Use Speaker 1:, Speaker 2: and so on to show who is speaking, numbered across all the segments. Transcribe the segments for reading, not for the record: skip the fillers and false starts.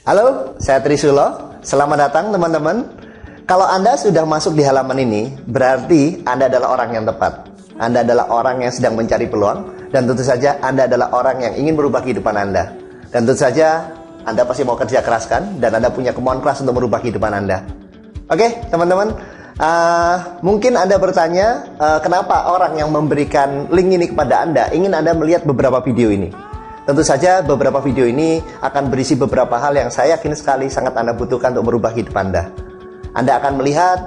Speaker 1: Halo, saya Trisulo. Selamat datang teman-teman. Kalau Anda sudah masuk di halaman ini, berarti Anda adalah orang yang tepat. Anda adalah orang yang sedang mencari peluang, dan tentu saja Anda adalah orang yang ingin merubah kehidupan Anda. Dan tentu saja Anda pasti mau kerja keras kan, dan Anda punya kemauan keras untuk merubah kehidupan Anda. Oke, teman-teman. Mungkin Anda bertanya, kenapa orang yang memberikan link ini kepada Anda ingin Anda melihat beberapa video ini? Tentu saja beberapa video ini akan berisi beberapa hal yang saya yakin sekali sangat Anda butuhkan untuk merubah hidup Anda. Anda akan melihat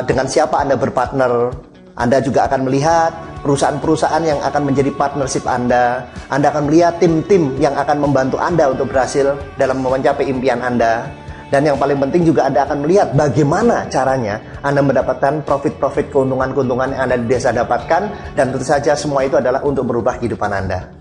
Speaker 1: dengan siapa Anda berpartner. Anda juga akan melihat perusahaan-perusahaan yang akan menjadi partnership Anda. Anda akan melihat tim-tim yang akan membantu Anda untuk berhasil dalam mencapai impian Anda. Dan yang paling penting juga Anda akan melihat bagaimana caranya Anda mendapatkan profit-profit, keuntungan-keuntungan yang Anda biasa dapatkan. Dan tentu saja semua itu adalah untuk merubah kehidupan Anda.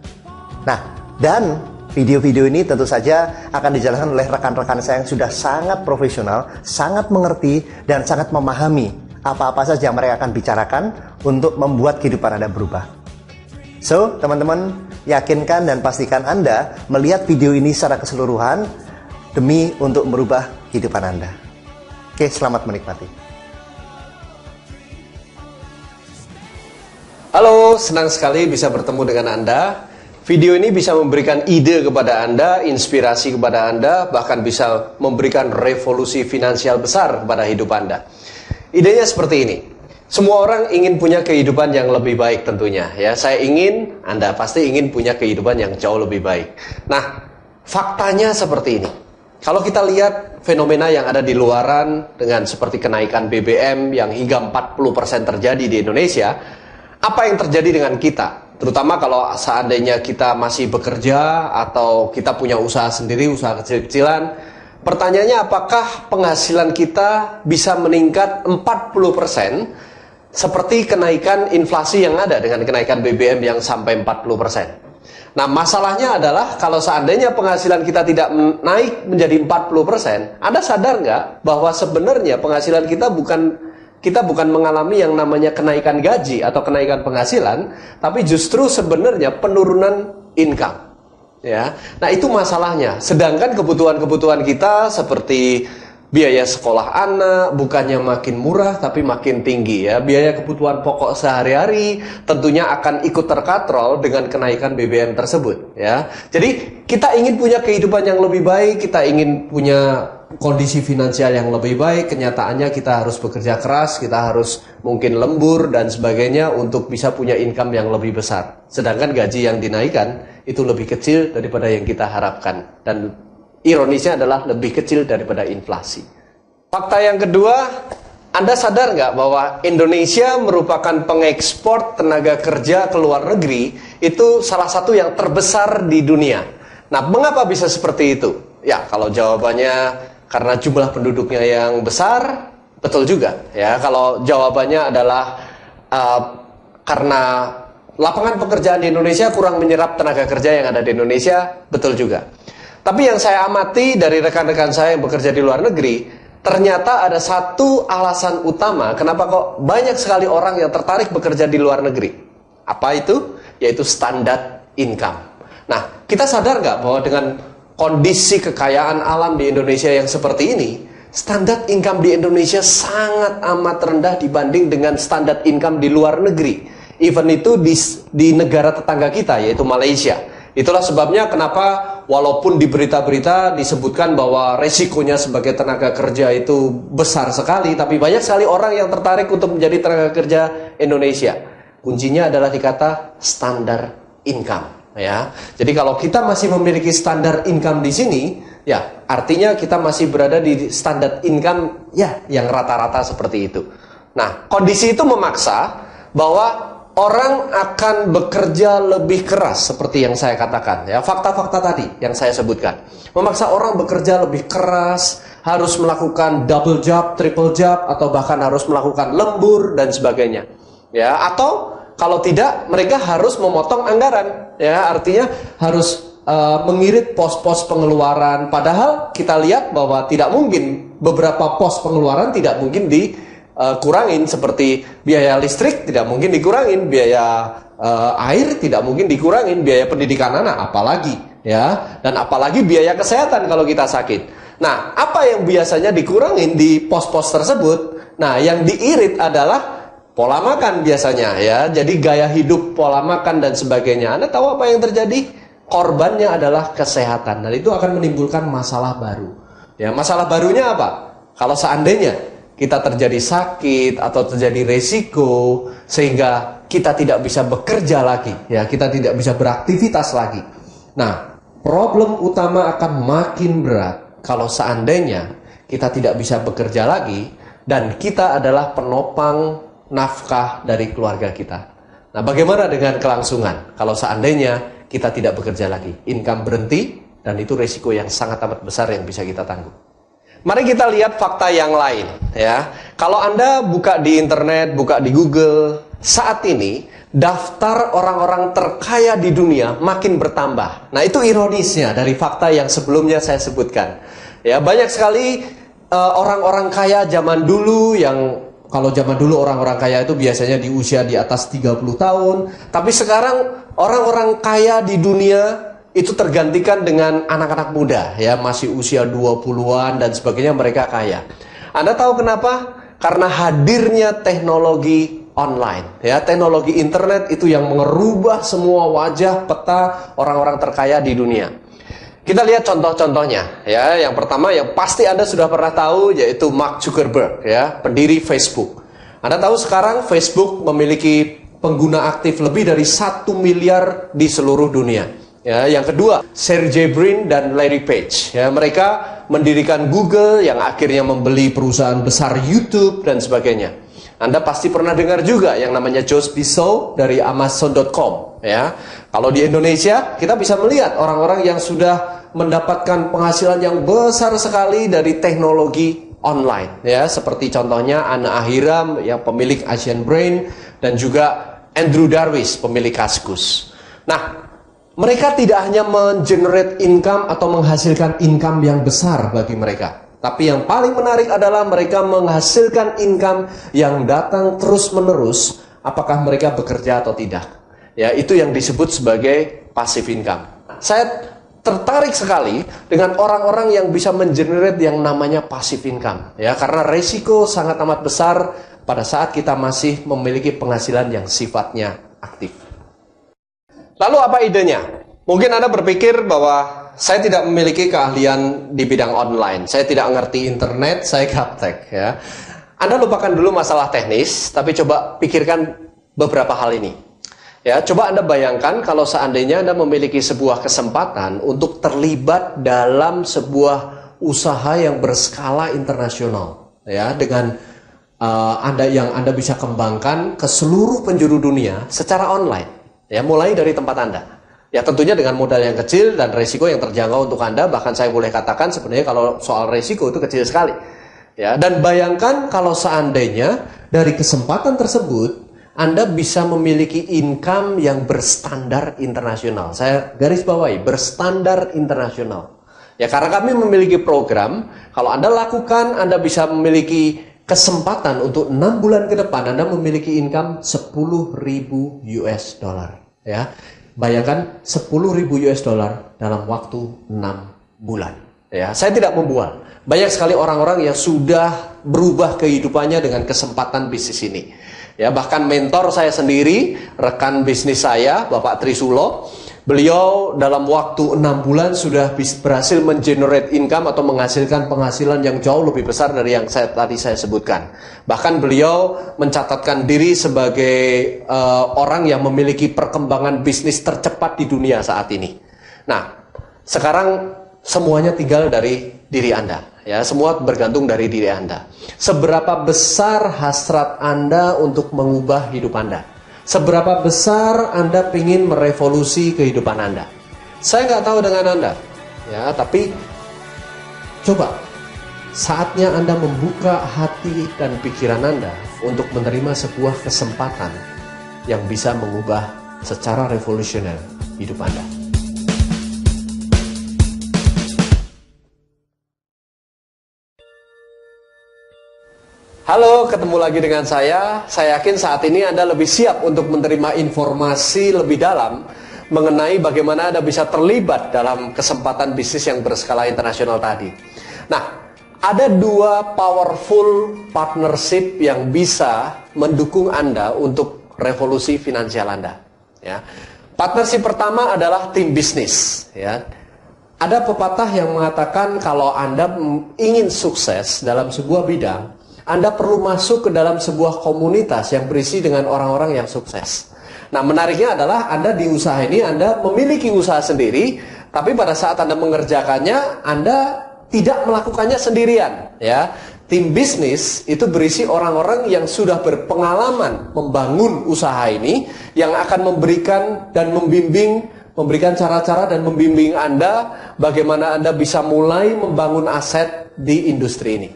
Speaker 1: Nah, dan video-video ini tentu saja akan dijalankan oleh rekan-rekan saya yang sudah sangat profesional, sangat mengerti, dan sangat memahami apa-apa saja yang mereka akan bicarakan untuk membuat kehidupan Anda berubah. So, teman-teman, yakinkan dan pastikan Anda melihat video ini secara keseluruhan demi untuk merubah kehidupan Anda. Oke, selamat menikmati.
Speaker 2: Halo, senang sekali bisa bertemu dengan Anda. Video ini bisa memberikan ide kepada Anda, inspirasi kepada Anda, bahkan bisa memberikan revolusi finansial besar kepada hidup Anda. Idenya seperti ini. Semua orang ingin punya kehidupan yang lebih baik tentunya. Ya, saya ingin, Anda pasti ingin punya kehidupan yang jauh lebih baik. Nah, faktanya seperti ini. Kalau kita lihat fenomena yang ada di luaran dengan seperti kenaikan BBM yang hingga 40% terjadi di Indonesia, apa yang terjadi dengan kita? Terutama kalau seandainya kita masih bekerja atau kita punya usaha sendiri, usaha kecil-kecilan. Pertanyaannya, apakah penghasilan kita bisa meningkat 40% seperti kenaikan inflasi yang ada dengan kenaikan BBM yang sampai 40%? Nah, masalahnya adalah kalau seandainya penghasilan kita tidak naik menjadi 40%, Anda sadar nggak bahwa sebenarnya penghasilan kita bukan mengalami yang namanya kenaikan gaji atau kenaikan penghasilan, tapi justru sebenarnya penurunan income. Ya, nah itu masalahnya. Sedangkan kebutuhan-kebutuhan kita seperti biaya sekolah anak bukannya makin murah tapi makin tinggi ya. Biaya kebutuhan pokok sehari-hari tentunya akan ikut terkatrol dengan kenaikan BBM tersebut ya. Jadi kita ingin punya kehidupan yang lebih baik, kita ingin punya kondisi finansial yang lebih baik. Kenyataannya kita harus bekerja keras, kita harus mungkin lembur dan sebagainya untuk bisa punya income yang lebih besar. Sedangkan gaji yang dinaikkan itu lebih kecil daripada yang kita harapkan. Dan ironisnya adalah lebih kecil daripada inflasi. Fakta yang kedua, Anda sadar nggak bahwa Indonesia merupakan pengekspor tenaga kerja ke luar negeri, itu salah satu yang terbesar di dunia. Nah, mengapa bisa seperti itu? Ya, kalau jawabannya karena jumlah penduduknya yang besar, betul juga. Ya, kalau jawabannya adalah karena lapangan pekerjaan di Indonesia kurang menyerap tenaga kerja yang ada di Indonesia, betul juga. Tapi yang saya amati dari rekan-rekan saya yang bekerja di luar negeri, ternyata ada satu alasan utama kenapa kok banyak sekali orang yang tertarik bekerja di luar negeri. Apa itu? Yaitu standar income. Nah, kita sadar nggak bahwa dengan kondisi kekayaan alam di Indonesia yang seperti ini, standar income di Indonesia sangat amat rendah dibanding dengan standar income di luar negeri. Even itu di negara tetangga kita, yaitu Malaysia. Itulah sebabnya kenapa walaupun di berita-berita disebutkan bahwa resikonya sebagai tenaga kerja itu besar sekali, tapi banyak sekali orang yang tertarik untuk menjadi tenaga kerja Indonesia. Kuncinya adalah dikata standar income. Ya, jadi kalau kita masih memiliki standar income di sini, ya artinya kita masih berada di standar income ya yang rata-rata seperti itu. Nah, kondisi itu memaksa bahwa orang akan bekerja lebih keras seperti yang saya katakan ya, fakta-fakta tadi yang saya sebutkan. Memaksa orang bekerja lebih keras, harus melakukan double job, triple job, atau bahkan harus melakukan lembur dan sebagainya. Ya, atau kalau tidak mereka harus memotong anggaran ya, artinya harus mengirit pos-pos pengeluaran. Padahal kita lihat bahwa tidak mungkin beberapa pos pengeluaran tidak mungkin kurangin, seperti biaya listrik tidak mungkin dikurangin, biaya air tidak mungkin dikurangin, biaya pendidikan anak apalagi ya, dan apalagi biaya kesehatan kalau kita sakit. Nah, apa yang biasanya dikurangin di pos-pos tersebut? Nah, yang diirit adalah pola makan biasanya, ya. Jadi gaya hidup, pola makan dan sebagainya. Anda tahu apa yang terjadi? Korbannya adalah kesehatan, dan itu akan menimbulkan masalah baru. Ya, masalah barunya apa? Kalau seandainya kita terjadi sakit atau terjadi resiko sehingga kita tidak bisa bekerja lagi, ya, kita tidak bisa beraktivitas lagi. Nah, problem utama akan makin berat kalau seandainya kita tidak bisa bekerja lagi dan kita adalah penopang nafkah dari keluarga kita. Nah, bagaimana dengan kelangsungan kalau seandainya kita tidak bekerja lagi? Income berhenti, dan itu resiko yang sangat amat besar yang bisa kita tanggung. Mari kita lihat fakta yang lain, ya. Kalau Anda buka di internet, buka di Google, saat ini daftar orang-orang terkaya di dunia makin bertambah. Nah, itu ironisnya dari fakta yang sebelumnya saya sebutkan. Ya, banyak sekali orang-orang kaya zaman dulu yang, kalau zaman dulu orang-orang kaya itu biasanya di usia di atas 30 tahun, tapi sekarang orang-orang kaya di dunia itu tergantikan dengan anak-anak muda, ya, masih usia 20-an dan sebagainya, mereka kaya. Anda tahu kenapa? Karena hadirnya teknologi online, ya, teknologi internet itu yang merubah semua wajah peta orang-orang terkaya di dunia. Kita lihat contoh-contohnya, ya. Yang pertama yang pasti Anda sudah pernah tahu, yaitu Mark Zuckerberg, ya, pendiri Facebook. Anda tahu sekarang Facebook memiliki pengguna aktif lebih dari 1 miliar di seluruh dunia. Ya, yang kedua, Sergey Brin dan Larry Page. Ya, mereka mendirikan Google yang akhirnya membeli perusahaan besar YouTube dan sebagainya. Anda pasti pernah dengar juga yang namanya Jeff Bezos dari Amazon.com, ya. Kalau di Indonesia, kita bisa melihat orang-orang yang sudah mendapatkan penghasilan yang besar sekali dari teknologi online, ya. Seperti contohnya Anna Ahiram yang pemilik Asian Brain, dan juga Andrew Darwish pemilik Kaskus. Nah, mereka tidak hanya mengenerate income atau menghasilkan income yang besar bagi mereka, tapi yang paling menarik adalah mereka menghasilkan income yang datang terus-menerus, apakah mereka bekerja atau tidak. Ya, itu yang disebut sebagai passive income. Saya tertarik sekali dengan orang-orang yang bisa mengenerate yang namanya passive income, ya, karena resiko sangat amat besar pada saat kita masih memiliki penghasilan yang sifatnya aktif. Lalu apa idenya? Mungkin Anda berpikir bahwa saya tidak memiliki keahlian di bidang online, saya tidak mengerti internet, saya gaptek, ya. Anda lupakan dulu masalah teknis, tapi coba pikirkan beberapa hal ini. Ya, coba Anda bayangkan kalau seandainya Anda memiliki sebuah kesempatan untuk terlibat dalam sebuah usaha yang berskala internasional, ya, dengan Anda bisa kembangkan ke seluruh penjuru dunia secara online. Ya, mulai dari tempat Anda. Ya, tentunya dengan modal yang kecil dan resiko yang terjangkau untuk Anda. Bahkan saya boleh katakan sebenarnya kalau soal resiko itu kecil sekali. Ya, dan bayangkan kalau seandainya dari kesempatan tersebut Anda bisa memiliki income yang berstandar internasional. Saya garis bawahi, berstandar internasional. Ya, karena kami memiliki program, kalau Anda lakukan, Anda bisa memiliki kesempatan untuk 6 bulan ke depan Anda memiliki income 10.000 US dollar. Ya, bayangkan 10.000 US dollar dalam waktu 6 bulan. Ya, saya tidak membual. Banyak sekali orang-orang yang sudah berubah kehidupannya dengan kesempatan bisnis ini. Ya, bahkan mentor saya sendiri, rekan bisnis saya, Bapak Trisulo, beliau dalam waktu 6 bulan sudah berhasil mengenerate income atau menghasilkan penghasilan yang jauh lebih besar dari yang tadi saya sebutkan. Bahkan beliau mencatatkan diri sebagai orang yang memiliki perkembangan bisnis tercepat di dunia saat ini. Nah, sekarang semuanya tinggal dari diri Anda. Ya, semua bergantung dari diri Anda. Seberapa besar hasrat Anda untuk mengubah hidup Anda? Seberapa besar Anda ingin merevolusi kehidupan Anda? Saya nggak tahu dengan Anda, ya, tapi coba saatnya Anda membuka hati dan pikiran Anda untuk menerima sebuah kesempatan yang bisa mengubah secara revolusioner hidup Anda. Halo, ketemu lagi dengan saya. Saya yakin saat ini Anda lebih siap untuk menerima informasi lebih dalam mengenai bagaimana Anda bisa terlibat dalam kesempatan bisnis yang berskala internasional tadi. Nah, ada dua powerful partnership yang bisa mendukung Anda untuk revolusi finansial Anda. Ya. Partnership pertama adalah tim bisnis. Ya. Ada pepatah yang mengatakan kalau Anda ingin sukses dalam sebuah bidang, Anda perlu masuk ke dalam sebuah komunitas yang berisi dengan orang-orang yang sukses. Nah, menariknya adalah Anda di usaha ini, Anda memiliki usaha sendiri, tapi pada saat Anda mengerjakannya, Anda tidak melakukannya sendirian. Ya. Tim bisnis itu berisi orang-orang yang sudah berpengalaman membangun usaha ini, yang akan memberikan dan memberikan cara-cara dan membimbing Anda bagaimana Anda bisa mulai membangun aset di industri ini.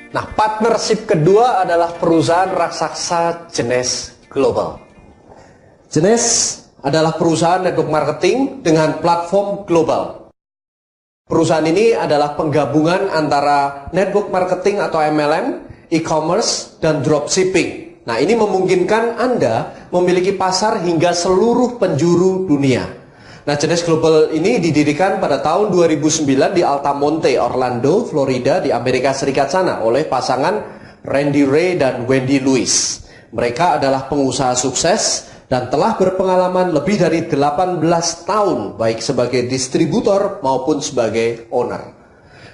Speaker 2: Nah, partnership kedua adalah perusahaan raksasa Genes Global. Genes adalah perusahaan network marketing dengan platform global. Perusahaan ini adalah penggabungan antara network marketing atau MLM, e-commerce, dan dropshipping. Nah, ini memungkinkan Anda memiliki pasar hingga seluruh penjuru dunia. Nah, Genes Global ini didirikan pada tahun 2009 di Altamonte, Orlando, Florida, di Amerika Serikat sana oleh pasangan Randy Ray dan Wendy Lewis. Mereka adalah pengusaha sukses dan telah berpengalaman lebih dari 18 tahun baik sebagai distributor maupun sebagai owner.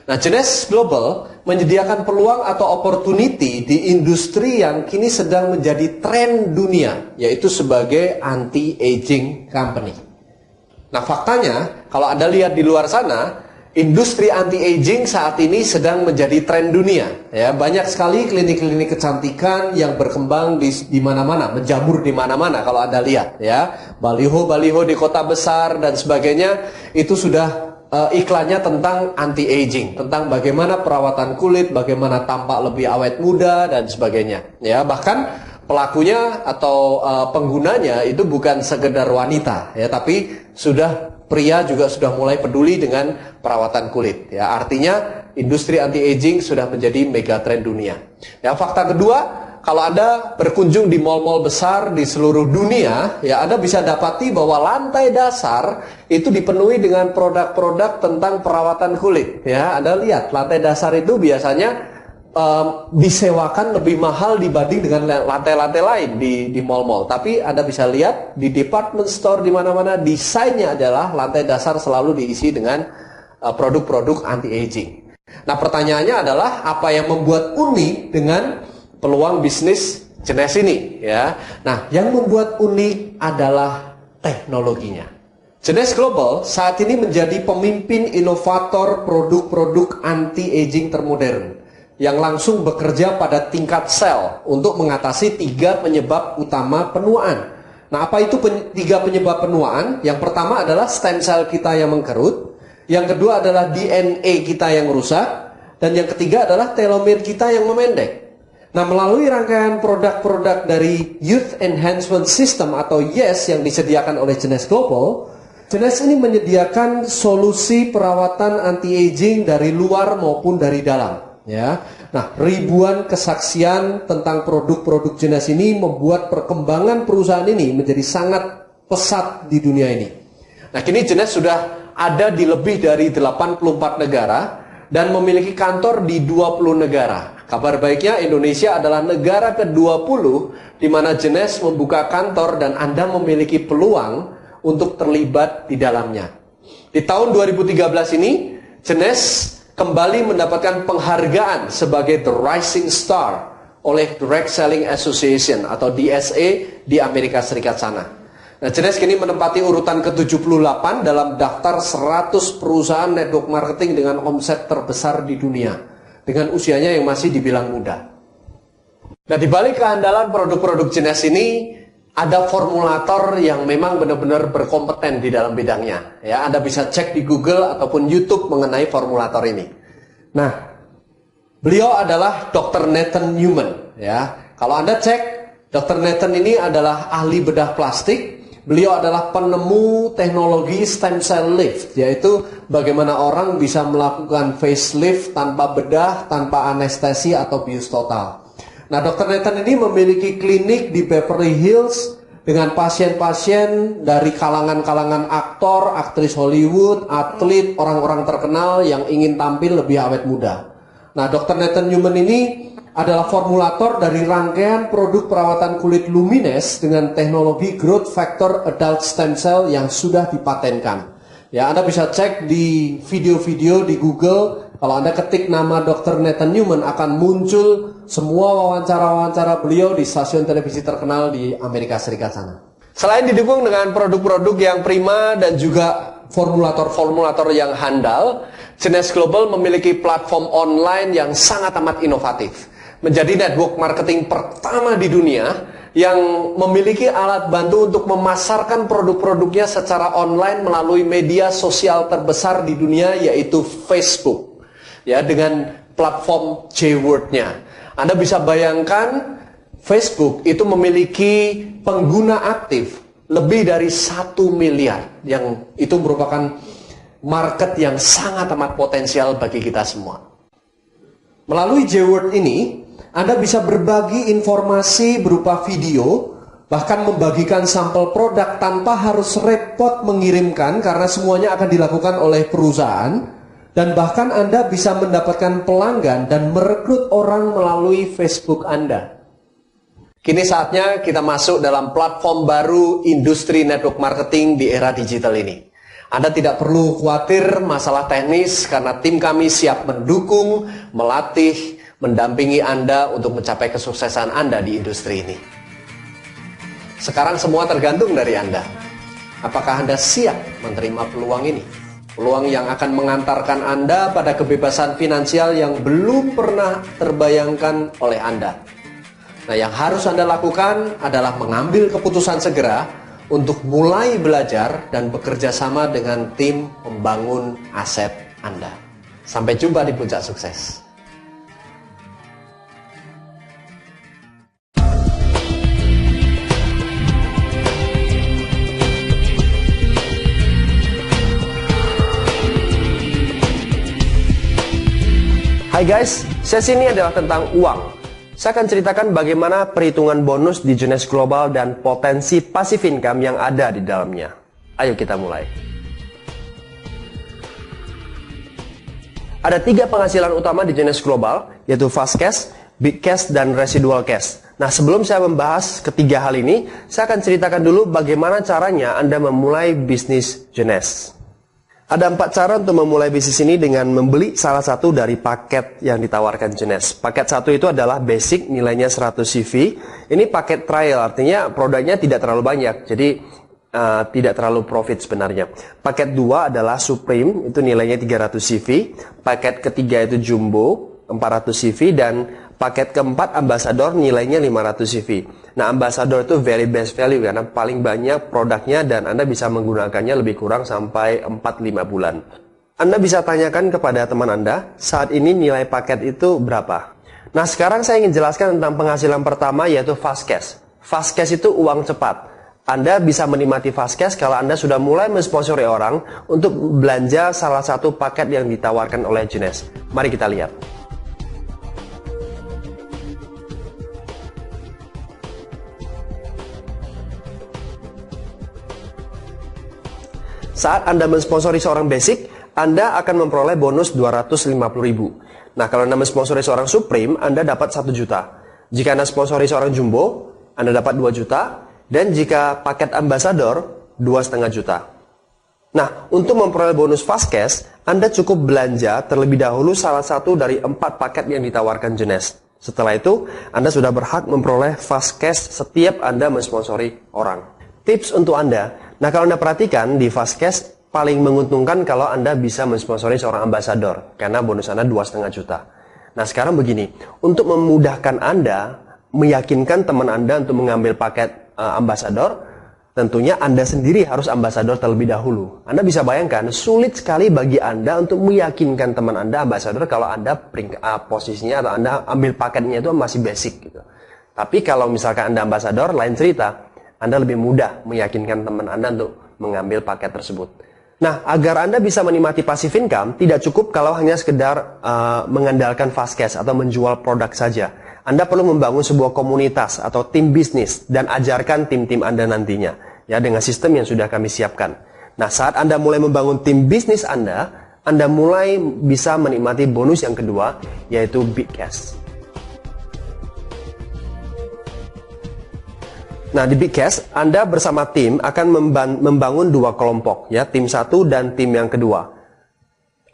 Speaker 2: Nah, Genes Global menyediakan peluang atau opportunity di industri yang kini sedang menjadi tren dunia, yaitu sebagai anti-aging company. Nah, faktanya, kalau Anda lihat di luar sana, industri anti-aging saat ini sedang menjadi tren dunia. Ya, banyak sekali klinik-klinik kecantikan yang berkembang di mana-mana, menjamur di mana-mana kalau Anda lihat. Ya, baliho-baliho di kota besar dan sebagainya, itu sudah iklannya tentang anti-aging, tentang bagaimana perawatan kulit, bagaimana tampak lebih awet muda dan sebagainya. Ya, bahkan pelakunya atau penggunanya itu bukan sekedar wanita, ya, tapi pria juga sudah mulai peduli dengan perawatan kulit. Ya, artinya industri anti-aging sudah menjadi mega tren dunia. Ya, fakta kedua, kalau Anda berkunjung di mal-mal besar di seluruh dunia, ya, Anda bisa dapati bahwa lantai dasar itu dipenuhi dengan produk-produk tentang perawatan kulit. Ya, Anda lihat lantai dasar itu biasanya disewakan lebih mahal dibanding dengan lantai-lantai lain di mall-mall. Tapi Anda bisa lihat di department store di mana-mana desainnya adalah lantai dasar selalu diisi dengan produk-produk anti-aging. Nah, pertanyaannya adalah apa yang membuat unik dengan peluang bisnis Genes ini, ya. Nah, yang membuat unik adalah teknologinya. Genes Global saat ini menjadi pemimpin inovator produk-produk anti-aging termodern yang langsung bekerja pada tingkat sel untuk mengatasi 3 penyebab utama penuaan. Nah, apa itu 3 penyebab penuaan? Yang pertama adalah stem cell kita yang mengkerut, yang kedua adalah DNA kita yang rusak, dan yang ketiga adalah telomere kita yang memendek. Nah, melalui rangkaian produk-produk dari Youth Enhancement System atau YES yang disediakan oleh Genes Global, Genes ini menyediakan solusi perawatan anti-aging dari luar maupun dari dalam. Ya, nah, ribuan kesaksian tentang produk-produk Genes ini membuat perkembangan perusahaan ini menjadi sangat pesat di dunia ini. Nah, kini Genes sudah ada di lebih dari 84 negara dan memiliki kantor di 20 negara. Kabar baiknya, Indonesia adalah negara ke-20 di mana Genes membuka kantor dan Anda memiliki peluang untuk terlibat di dalamnya. Di tahun 2013 ini, Genes kembali mendapatkan penghargaan sebagai The Rising Star oleh Direct Selling Association atau DSA di Amerika Serikat sana. Nah, Genes kini menempati urutan ke-78 dalam daftar 100 perusahaan network marketing dengan omset terbesar di dunia, dengan usianya yang masih dibilang muda. Nah, di balik keandalan produk-produk Genes ini, ada formulator yang memang benar-benar berkompeten di dalam bidangnya. Ya, Anda bisa cek di Google ataupun YouTube mengenai formulator ini. Nah, beliau adalah Dr. Nathan Newman. Ya, kalau Anda cek, Dr. Nathan ini adalah ahli bedah plastik. Beliau adalah penemu teknologi stem cell lift, yaitu bagaimana orang bisa melakukan facelift tanpa bedah, tanpa anestesi atau bius total. Nah, Dr. Nathan ini memiliki klinik di Beverly Hills dengan pasien-pasien dari kalangan-kalangan aktor, aktris Hollywood, atlet, orang-orang terkenal yang ingin tampil lebih awet muda. Nah, Dr. Nathan Newman ini adalah formulator dari rangkaian produk perawatan kulit Lumines dengan teknologi Growth Factor Adult Stem Cell yang sudah dipatenkan. Ya, Anda bisa cek di video-video di Google. Kalau Anda ketik nama Dr. Nathan Newman akan muncul semua wawancara-wawancara beliau di stasiun televisi terkenal di Amerika Serikat sana. Selain didukung dengan produk-produk yang prima dan juga formulator-formulator yang handal, Genes Global memiliki platform online yang sangat amat inovatif. Menjadi network marketing pertama di dunia yang memiliki alat bantu untuk memasarkan produk-produknya secara online melalui media sosial terbesar di dunia, yaitu Facebook. Ya, dengan platform J-Word-nya. Anda bisa bayangkan Facebook itu memiliki pengguna aktif lebih dari 1 miliar, yang itu merupakan market yang sangat amat potensial bagi kita semua. Melalui J-Word ini, Anda bisa berbagi informasi berupa video, bahkan membagikan sampel produk tanpa harus repot mengirimkan karena semuanya akan dilakukan oleh perusahaan, dan bahkan Anda bisa mendapatkan pelanggan dan merekrut orang melalui Facebook Anda. Kini saatnya kita masuk dalam platform baru industri network marketing di era digital ini. Anda tidak perlu khawatir masalah teknis karena tim kami siap mendukung, melatih, mendampingi Anda untuk mencapai kesuksesan Anda di industri ini. Sekarang semua tergantung dari Anda. Apakah Anda siap menerima peluang ini? Peluang yang akan mengantarkan Anda pada kebebasan finansial yang belum pernah terbayangkan oleh Anda. Nah, yang harus Anda lakukan adalah mengambil keputusan segera untuk mulai belajar dan bekerja sama dengan tim pembangun aset Anda. Sampai jumpa di Puncak Sukses. Hai guys, sesi ini adalah tentang uang. Saya akan ceritakan bagaimana perhitungan bonus di Genes Global dan potensi passive income yang ada di dalamnya. Ayo kita mulai. Ada 3 penghasilan utama di Genes Global, yaitu fast cash, big cash, dan residual cash. Nah, sebelum saya membahas ketiga hal ini, saya akan ceritakan dulu bagaimana caranya Anda memulai bisnis Genes. Ada 4 cara untuk memulai bisnis ini dengan membeli salah satu dari paket yang ditawarkan Genes. Paket 1 itu adalah basic, nilainya 100 CV. Ini paket trial, artinya produknya tidak terlalu banyak, jadi tidak terlalu profit sebenarnya. Paket 2 adalah Supreme, itu nilainya 300 CV. Paket ketiga itu Jumbo, 400 CV. Dan paket keempat Ambassador, nilainya 500 CV. Nah, Ambassador itu very best value karena paling banyak produknya dan Anda bisa menggunakannya lebih kurang sampai 4-5 bulan. Anda bisa tanyakan kepada teman Anda, saat ini nilai paket itu berapa? Nah, sekarang saya ingin jelaskan tentang penghasilan pertama, yaitu fast cash. Fast cash itu uang cepat. Anda bisa menikmati fast cash kalau Anda sudah mulai mensponsori orang untuk belanja salah satu paket yang ditawarkan oleh Genes. Mari kita lihat. Saat Anda mensponsori seorang basic, Anda akan memperoleh bonus 250.000. Nah, kalau Anda mensponsori seorang Supreme, Anda dapat 1 juta. Jika Anda sponsori seorang Jumbo, Anda dapat 2 juta. Dan jika paket Ambassador, 2,5 juta. Nah, untuk memperoleh bonus fast cash, Anda cukup belanja terlebih dahulu salah satu dari 4 paket yang ditawarkan Genes. Setelah itu, Anda sudah berhak memperoleh fast cash setiap Anda mensponsori orang. Tips untuk Anda, nah kalau Anda perhatikan di fast cash, paling menguntungkan kalau Anda bisa mensponsori seorang Ambassador, karena bonus Anda 2,5 juta. Nah, sekarang begini, untuk memudahkan Anda, meyakinkan teman Anda untuk mengambil paket Ambassador, tentunya Anda sendiri harus Ambassador terlebih dahulu. Anda bisa bayangkan, sulit sekali bagi Anda untuk meyakinkan teman Anda Ambassador kalau Anda posisinya atau Anda ambil paketnya itu masih basic gitu. Tapi kalau misalkan Anda Ambassador, lain cerita. Anda lebih mudah meyakinkan teman Anda untuk mengambil paket tersebut. Nah, agar Anda bisa menikmati passive income, tidak cukup kalau hanya sekedar mengandalkan fast cash atau menjual produk saja. Anda perlu membangun sebuah komunitas atau tim bisnis dan ajarkan tim-tim Anda nantinya, ya, dengan sistem yang sudah kami siapkan. Nah, saat Anda mulai membangun tim bisnis Anda mulai bisa menikmati bonus yang kedua, yaitu Big Cash. Nah, di Big Cash, Anda bersama tim akan membangun dua kelompok, ya, tim satu dan tim yang kedua.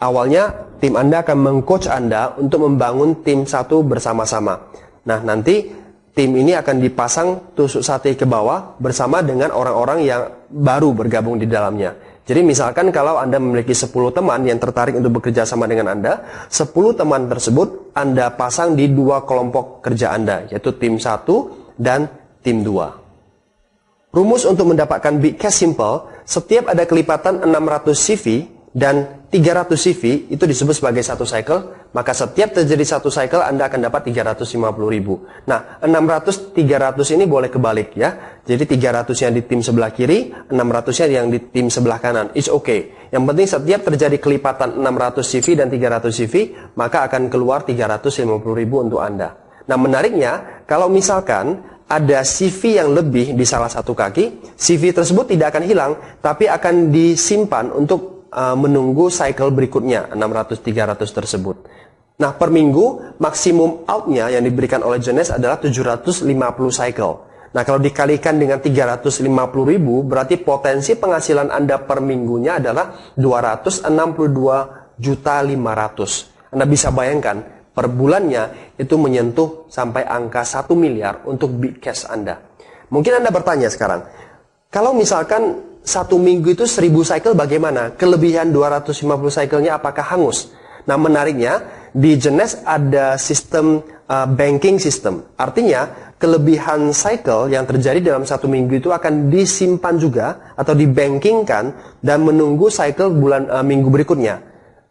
Speaker 2: Awalnya, tim Anda akan meng-coach Anda untuk membangun tim satu bersama-sama. Nah, nanti tim ini akan dipasang tusuk sate ke bawah bersama dengan orang-orang yang baru bergabung di dalamnya. Jadi misalkan kalau Anda memiliki 10 teman yang tertarik untuk bekerja sama dengan Anda, 10 teman tersebut Anda pasang di dua kelompok kerja Anda, yaitu tim 1 dan tim 2. Rumus untuk mendapatkan Big Cash simple, setiap ada kelipatan 600 CV dan 300 CV itu disebut sebagai satu cycle, maka setiap terjadi satu cycle Anda akan dapat 350.000. Nah, 600 300 ini boleh kebalik, ya. Jadi 300 yang di tim sebelah kiri, 600-nya yang di tim sebelah kanan. It's okay. Yang penting setiap terjadi kelipatan 600 CV dan 300 CV, maka akan keluar 350.000 untuk Anda. Nah, menariknya, kalau misalkan ada CV yang lebih di salah satu kaki, CV tersebut tidak akan hilang, tapi akan disimpan untuk menunggu cycle berikutnya, 600-300 tersebut. Nah, per minggu, maksimum out-nya yang diberikan oleh Jones adalah 750 cycle. Nah, kalau dikalikan dengan 350.000, berarti potensi penghasilan Anda per minggunya adalah 262.500.000. Anda bisa bayangkan, per bulannya itu menyentuh sampai angka 1 miliar untuk Big Cash Anda. Mungkin Anda bertanya sekarang, kalau misalkan 1 minggu itu 1000 cycle bagaimana? Kelebihan 250 cycle-nya apakah hangus? Nah, menariknya, di Jones ada sistem banking system. Artinya, kelebihan cycle yang terjadi dalam 1 minggu itu akan disimpan juga atau dibankingkan dan menunggu cycle minggu berikutnya.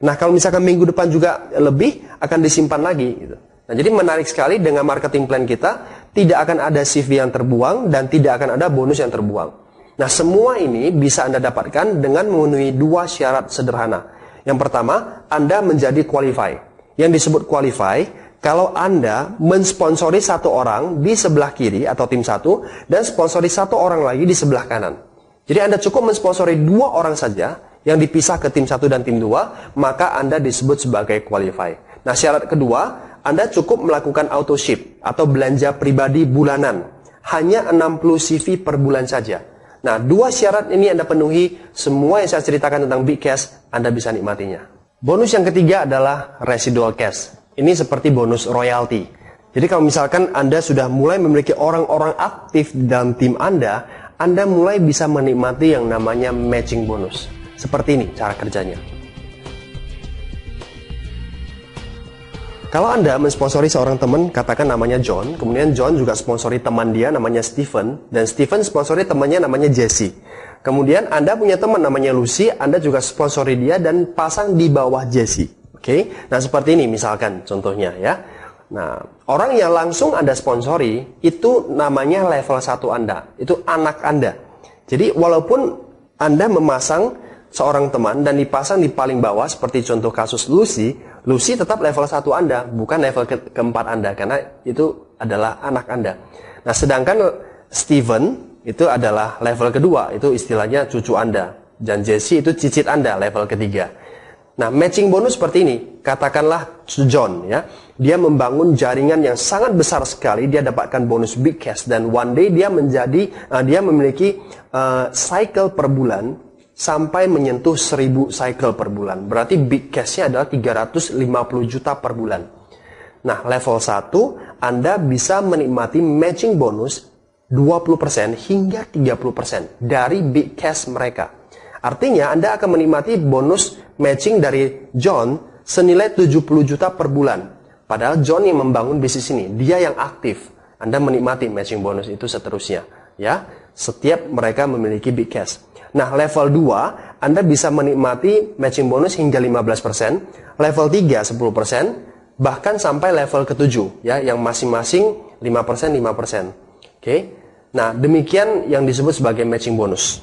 Speaker 2: Nah, kalau misalkan minggu depan juga lebih, akan disimpan lagi. Gitu. Nah, jadi menarik sekali dengan marketing plan kita, tidak akan ada CV yang terbuang dan tidak akan ada bonus yang terbuang. Nah, semua ini bisa Anda dapatkan dengan memenuhi 2 syarat sederhana. Yang pertama, Anda menjadi qualify. Yang disebut qualify, kalau Anda mensponsori 1 orang di sebelah kiri atau tim 1 dan sponsori 1 orang lagi di sebelah kanan. Jadi Anda cukup mensponsori 2 orang saja yang dipisah ke tim 1 dan tim 2, maka Anda disebut sebagai qualify. Nah, syarat kedua, Anda cukup melakukan auto ship atau belanja pribadi bulanan. Hanya 60 CV per bulan saja. Nah, 2 syarat ini Anda penuhi, semua yang saya ceritakan tentang Big Cash, Anda bisa nikmatinya. Bonus yang ketiga adalah residual cash. Ini seperti bonus royalty. Jadi kalau misalkan Anda sudah mulai memiliki orang-orang aktif di dalam tim Anda mulai bisa menikmati yang namanya matching bonus. Seperti ini cara kerjanya. Kalau Anda mensponsori seorang teman, katakan namanya John, kemudian John juga sponsori teman dia namanya Stephen, dan Stephen sponsori temannya namanya Jesse. Kemudian Anda punya teman namanya Lucy, Anda juga sponsori dia dan pasang di bawah Jesse. Oke? Nah, seperti ini misalkan contohnya ya. Nah, orang yang langsung Anda sponsori, itu namanya level 1 Anda, itu anak Anda. Jadi walaupun Anda memasang seorang teman dan dipasang di paling bawah, seperti contoh kasus Lucy tetap level 1 Anda, bukan level keempat Anda, karena itu adalah anak Anda. Nah, sedangkan Steven itu adalah level kedua, itu istilahnya cucu Anda. Dan Jesse itu cicit Anda, level ketiga. Nah, matching bonus seperti ini, katakanlah John ya, dia membangun jaringan yang sangat besar sekali, dia dapatkan bonus Big Cash, dan one day dia memiliki cycle per bulan sampai menyentuh 1000 cycle per bulan. Berarti Big Cash-nya adalah 350 juta per bulan. Nah, level 1, Anda bisa menikmati matching bonus 20% hingga 30% dari Big Cash mereka. Artinya, Anda akan menikmati bonus matching dari John senilai 70 juta per bulan. Padahal John yang membangun bisnis ini, dia yang aktif. Anda menikmati matching bonus itu seterusnya. Ya, setiap mereka memiliki Big Cash. Nah, level 2, Anda bisa menikmati matching bonus hingga 15%, level 3 10%, bahkan sampai level ke-7 ya, yang masing-masing 5%. Oke. Nah, demikian yang disebut sebagai matching bonus.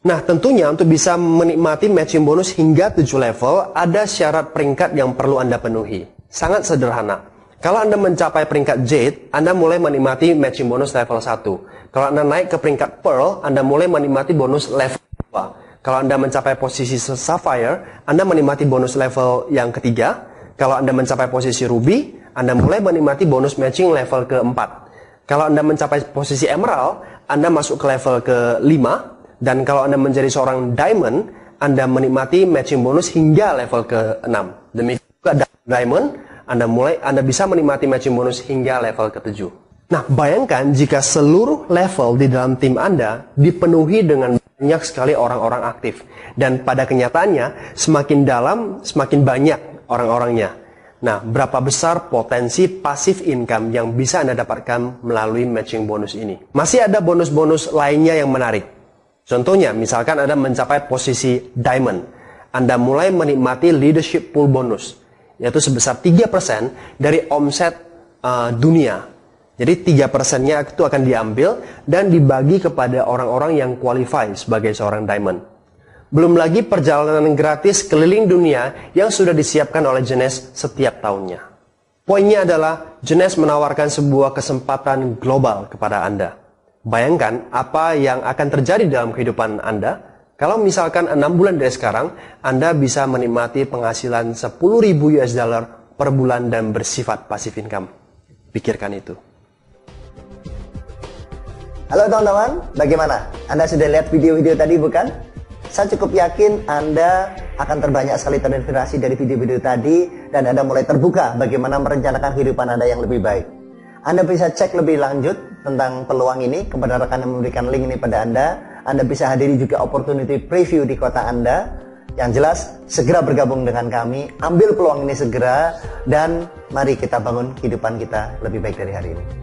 Speaker 2: Nah, tentunya untuk bisa menikmati matching bonus hingga 7 level, ada syarat peringkat yang perlu Anda penuhi. Sangat sederhana.
Speaker 3: Kalau Anda mencapai peringkat Jade, Anda mulai menikmati matching bonus level 1. Kalau Anda naik ke peringkat Pearl, Anda mulai menikmati bonus level 2. Kalau Anda mencapai posisi Sapphire, Anda menikmati bonus level yang ketiga. Kalau Anda mencapai posisi Ruby, Anda mulai menikmati bonus matching level keempat. Kalau Anda mencapai posisi Emerald, Anda masuk ke level ke-5. Dan kalau Anda menjadi seorang Diamond, Anda menikmati matching bonus hingga level ke-6. Demikian juga Diamond, Anda bisa menikmati matching bonus hingga level ke-7. Nah, bayangkan jika seluruh level di dalam tim Anda dipenuhi dengan banyak sekali orang-orang aktif. Dan pada kenyataannya, semakin dalam, semakin banyak orang-orangnya. Nah, berapa besar potensi passive income yang bisa Anda dapatkan melalui matching bonus ini? Masih ada bonus-bonus lainnya yang menarik. Contohnya, misalkan Anda mencapai posisi Diamond. Anda mulai menikmati leadership pool bonus, yaitu sebesar 3% dari omset dunia. Jadi 3%-nya itu akan diambil dan dibagi kepada orang-orang yang qualify sebagai seorang Diamond. Belum lagi perjalanan gratis keliling dunia yang sudah disiapkan oleh Jeunesse setiap tahunnya. Poinnya adalah Jeunesse menawarkan sebuah kesempatan global kepada Anda. Bayangkan apa yang akan terjadi dalam kehidupan Anda kalau misalkan 6 bulan dari sekarang, Anda bisa menikmati penghasilan 10.000 US dollar per bulan dan bersifat passive income. Pikirkan itu.
Speaker 1: Halo teman-teman, bagaimana? Anda sudah lihat video-video tadi bukan? Saya cukup yakin Anda akan terbanyak sekali terinspirasi dari video-video tadi dan Anda mulai terbuka bagaimana merencanakan kehidupan Anda yang lebih baik. Anda bisa cek lebih lanjut tentang peluang ini kepada rekan yang memberikan link ini pada Anda. Anda bisa hadiri juga opportunity preview di kota Anda. Yang jelas, segera bergabung dengan kami, ambil peluang ini segera, dan mari kita bangun kehidupan kita lebih baik dari hari ini.